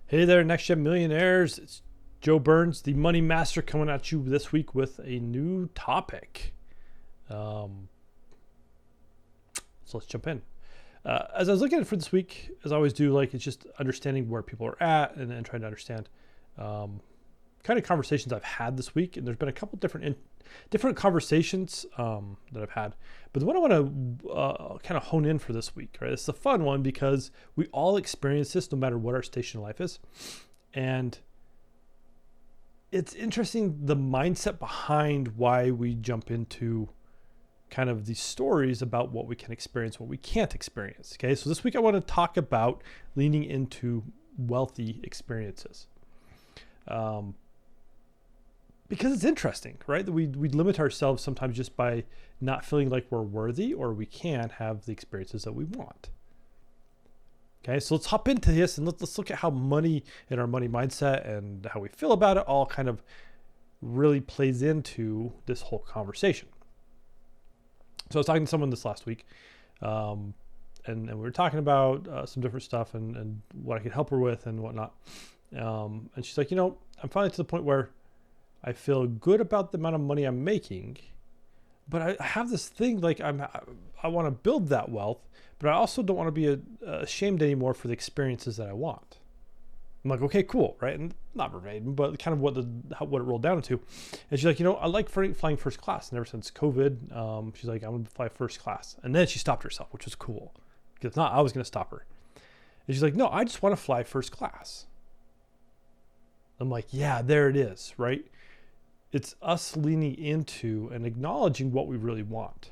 Hey there, Next Gen Millionaires. It's Joe Burns, the Money Master, coming at you this week with a new topic. Um, so let's jump in. As I was looking at it for this week, as I always do, it's just understanding where people are at and trying to understand kind of conversations I've had this week. And there's been a couple different conversations that I've had. But the one I want to kind of hone in for this week, right? It's a fun one because we all experience this no matter what our station in life is. And it's interesting the mindset behind why we jump into kind of these stories about what we can experience, what we can't experience. Okay, so this week I want to talk about leaning into wealthy experiences. Because it's interesting, right? That we limit ourselves sometimes just by not feeling like we're worthy or we can have the experiences that we want. Okay, so let's hop into this and let's look at how money and our money mindset and how we feel about it all kind of really plays into this whole conversation. So I was talking to someone this last week, and we were talking about some different stuff and what I could help her with and whatnot. And she's like, I'm finally to the point where I feel good about the amount of money I'm making, but I have this thing I want to build that wealth, but I also don't want to be ashamed anymore for the experiences that I want. I'm like, okay, cool, right? And not verbatim, but kind of what it rolled down into. And she's like, I like flying first class. And ever since COVID, she's like, I'm going to fly first class. And then she stopped herself, which was cool. Because if not, I was going to stop her. And she's like, no, I just want to fly first class. I'm like, yeah, there it is, right? It's us leaning into and acknowledging what we really want.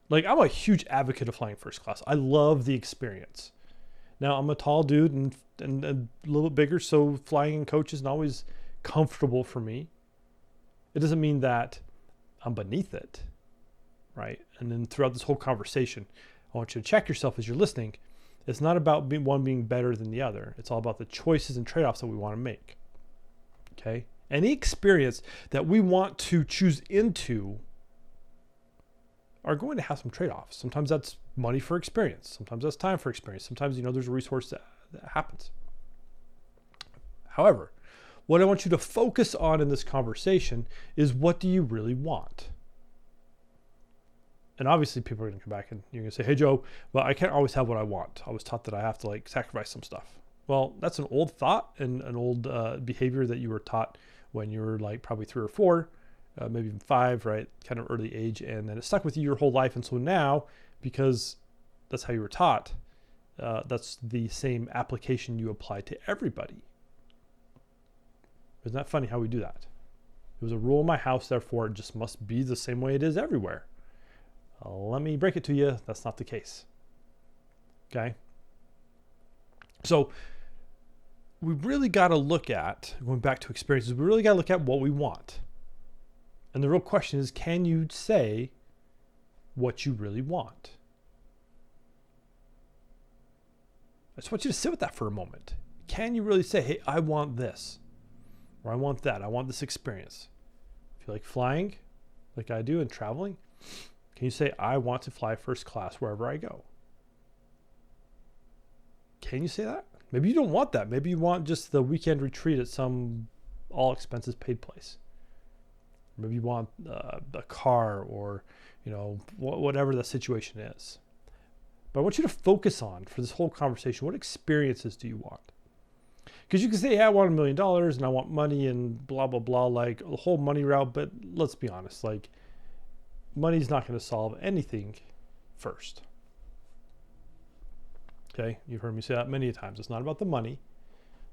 Like, I'm a huge advocate of flying first class. I love the experience. Now, I'm a tall dude and a little bit bigger, so flying in coach isn't always comfortable for me. It doesn't mean that I'm beneath it, right? And then throughout this whole conversation, I want you to check yourself as you're listening. It's not about one being better than the other. It's all about the choices and trade-offs that we want to make, okay? Any experience that we want to choose into are going to have some trade-offs. Sometimes that's money for experience. Sometimes that's time for experience. Sometimes, there's a resource that happens. However, what I want you to focus on in this conversation is, what do you really want? And obviously people are going to come back and you're going to say, hey, Joe, well, I can't always have what I want. I was taught that I have to sacrifice some stuff. Well, that's an old thought and an old behavior that you were taught when you were probably 3 or 4, maybe even 5, right? Kind of early age. And then it stuck with you your whole life. And so now, because that's how you were taught, that's the same application you apply to everybody. Isn't that funny how we do that? It was a rule in my house, therefore it just must be the same way it is everywhere. Let me break it to you. That's not the case. Okay? So we really got to look at, going back to experiences, we really got to look at what we want. And the real question is, can you say what you really want? I just want you to sit with that for a moment. Can you really say, hey, I want this, or I want that, I want this experience? If you like flying, like I do, and traveling, can you say, I want to fly first class wherever I go? Can you say that? Maybe you don't want that. Maybe you want just the weekend retreat at some all expenses paid place. Maybe you want a car or, whatever the situation is. But I want you to focus on, for this whole conversation, what experiences do you want? Because you can say, yeah, I want $1 million and I want money and blah, blah, blah, the whole money route. But let's be honest, money's not going to solve anything first. Okay, you've heard me say that many times. It's not about the money.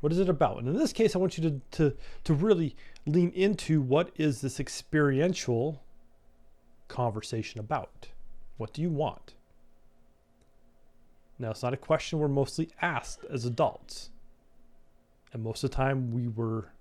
What is it about? And in this case, I want you to really lean into, what is this experiential conversation about? What do you want? Now, it's not a question we're mostly asked as adults. And most of the time we were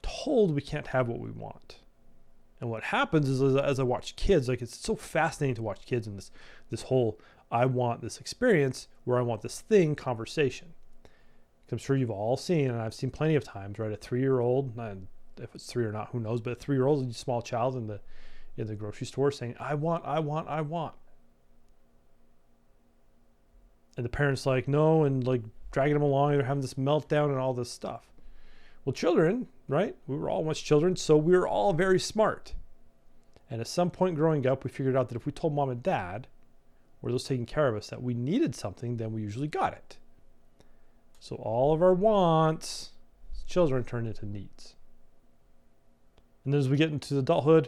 told we can't have what we want. And what happens is, as I watch kids, it's so fascinating to watch kids in this whole, I want this experience, where I want this thing conversation. I'm sure you've all seen, and I've seen plenty of times, right? A 3-year-old, and if it's 3 or not, who knows, but a 3-year-old, a small child in the grocery store saying, I want. And the parents no, and dragging them along. They're having this meltdown and all this stuff. Well, children, right? We were all once children, so we were all very smart. And at some point growing up, we figured out that if we told mom and dad, or those taking care of us, that we needed something, then we usually got it. So all of our wants, as children, turned into needs. And then as we get into adulthood,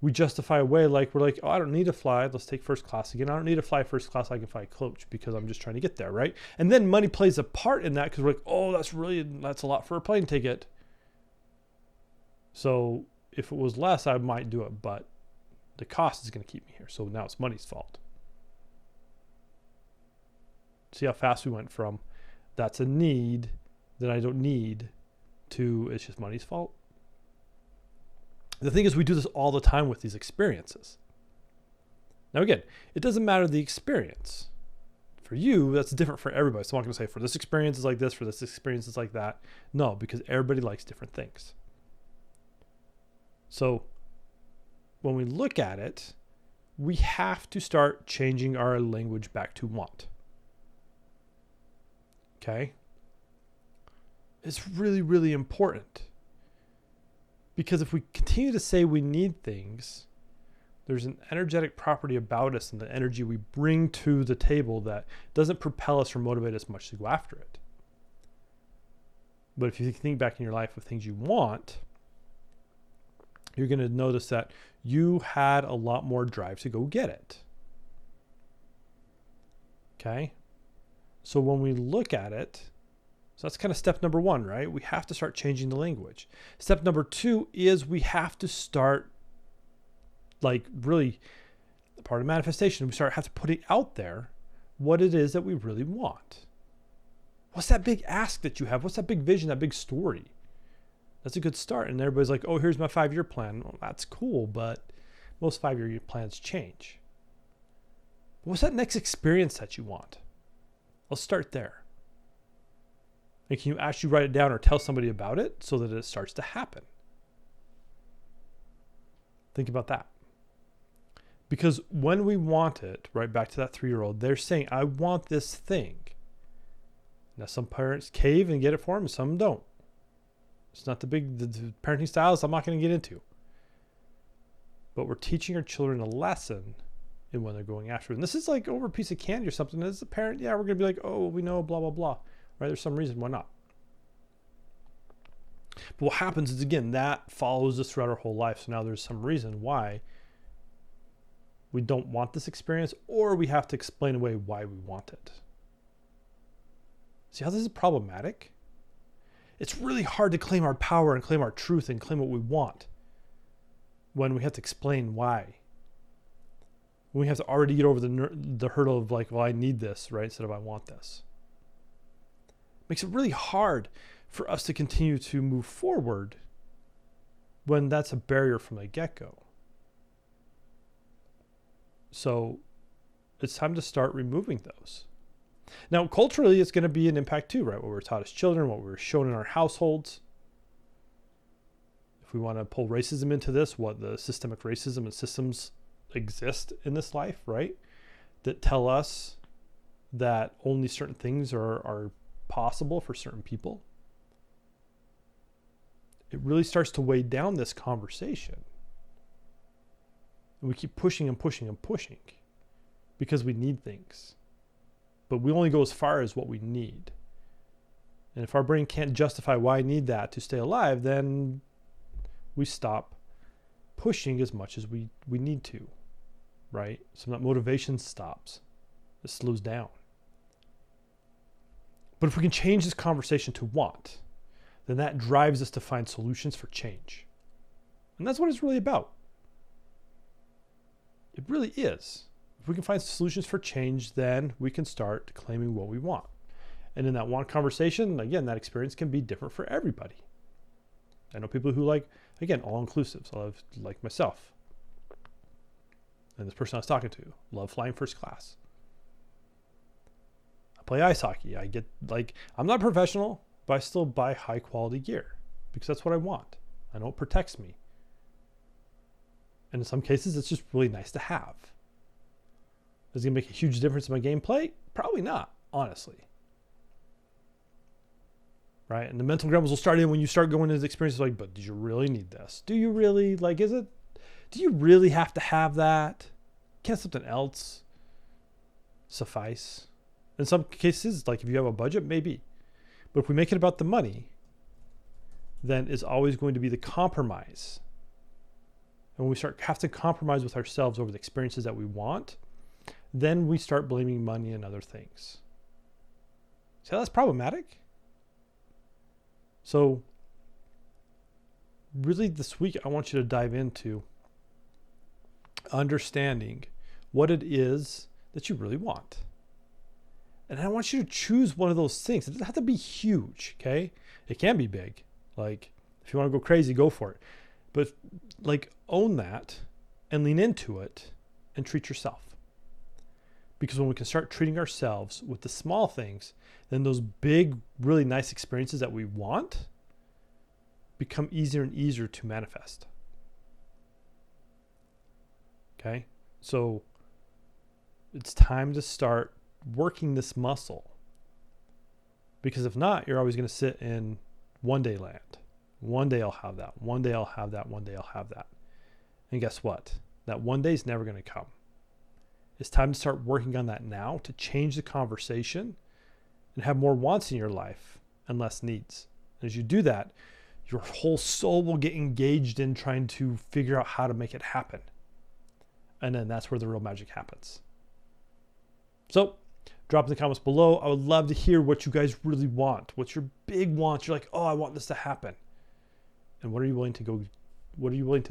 we justify away like we're like, oh, I don't need to fly. Let's take first class again. I don't need to fly first class. I can fly coach because I'm just trying to get there, right? And then money plays a part in that because we're like, oh, that's a lot for a plane ticket. So if it was less, I might do it, but the cost is going to keep me here. So now it's money's fault. See how fast we went from that's a need that I don't need to it's just money's fault. The thing is, we do this all the time with these experiences. Now, again, it doesn't matter the experience. For you, that's different for everybody. So I'm not going to say for this experience is like this, for this experience is like that. No, because everybody likes different things. So when we look at it, we have to start changing our language back to want. Okay? It's really, really important. Because if we continue to say we need things, there's an energetic property about us and the energy we bring to the table that doesn't propel us or motivate us much to go after it. But if you think back in your life of things you want, you're going to notice that you had a lot more drive to go get it. Okay? So when we look at it, so that's kind of step number one, right? We have to start changing the language. Step number two is we have to start, like really, part of manifestation, we have to put it out there what it is that we really want. What's that big ask that you have? What's that big vision, that big story? That's a good start. And everybody's like, oh, here's my 5-year plan. Well, that's cool, but most 5-year plans change. But what's that next experience that you want? Let's start there. And can you actually write it down or tell somebody about it so that it starts to happen? Think about that. Because when we want it, right back to that 3-year-old, they're saying, I want this thing. Now, some parents cave and get it for them, and some don't. It's not the parenting styles I'm not going to get into. But we're teaching our children a lesson in when they're going after it. And this is like over a piece of candy or something. As a parent, yeah, we're going to be like, oh, we know, blah, blah, blah. Right? There's some reason why not. But what happens is, again, that follows us throughout our whole life. So now there's some reason why we don't want this experience, or we have to explain away why we want it. See how this is problematic? It's really hard to claim our power and claim our truth and claim what we want when we have to explain why. When we have to already get over the hurdle of like, well, I need this, right? Instead of I want this. Makes it really hard for us to continue to move forward when that's a barrier from the get-go. So it's time to start removing those. Now, culturally, it's going to be an impact too, right? What we're taught as children, what we're shown in our households. If we want to pull racism into this, what the systemic racism and systems exist in this life, right? That tell us that only certain things are possible for certain people. It really starts to weigh down this conversation. And we keep pushing and pushing and pushing because we need things. But we only go as far as what we need. And if our brain can't justify why I need that to stay alive, then we stop pushing as much as we need to, right? So that motivation stops. It slows down. But if we can change this conversation to want, then that drives us to find solutions for change. And that's what it's really about. It really is. If we can find solutions for change, then we can start claiming what we want. And in that want conversation, again, that experience can be different for everybody. I know people who like, again, all-inclusives. I love, like myself. And this person I was talking to, love flying first class. I play ice hockey. I get, like, I'm not professional, but I still buy high quality gear because that's what I want. I know it protects me. And in some cases, it's just really nice to have. Is it going to make a huge difference in my gameplay? Probably not, honestly. right? And the mental gremlins will start in when you start going into the experiences like, but do you really need this? Do you really, like, do you really have to have that? Can't something else suffice? In some cases, like if you have a budget, maybe. But if we make it about the money, then it's always going to be the compromise. And when we start have to compromise with ourselves over the experiences that we want, then we start blaming money and other things. See how that's problematic? So really this week, I want you to dive into understanding what it is that you really want. And I want you to choose one of those things. It doesn't have to be huge, okay? It can be big. Like, if you want to go crazy, go for it. But, like, own that and lean into it and treat yourself. Because when we can start treating ourselves with the small things, then those big, really nice experiences that we want become easier and easier to manifest. Okay? So, it's time to start working this muscle, because if not, you're always going to sit in one day land. One day I'll have that. One day I'll have that. One day I'll have that. And guess what? That one day is never going to come. It's time to start working on that now to change the conversation and have more wants in your life and less needs. And as you do that, your whole soul will get engaged in trying to figure out how to make it happen. And then that's where the real magic happens. So, drop in the comments below. I would love to hear what you guys really want. What's your big wants? You're like, oh, I want this to happen. And what are you willing to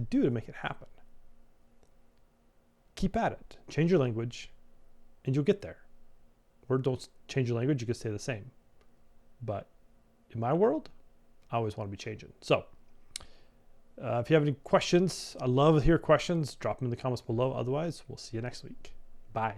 do to make it happen? Keep at it. Change your language and you'll get there. Or don't change your language, you can stay the same. But in my world, I always want to be changing. So, if you have any questions, I love to hear questions. Drop them in the comments below. Otherwise, we'll see you next week. Bye.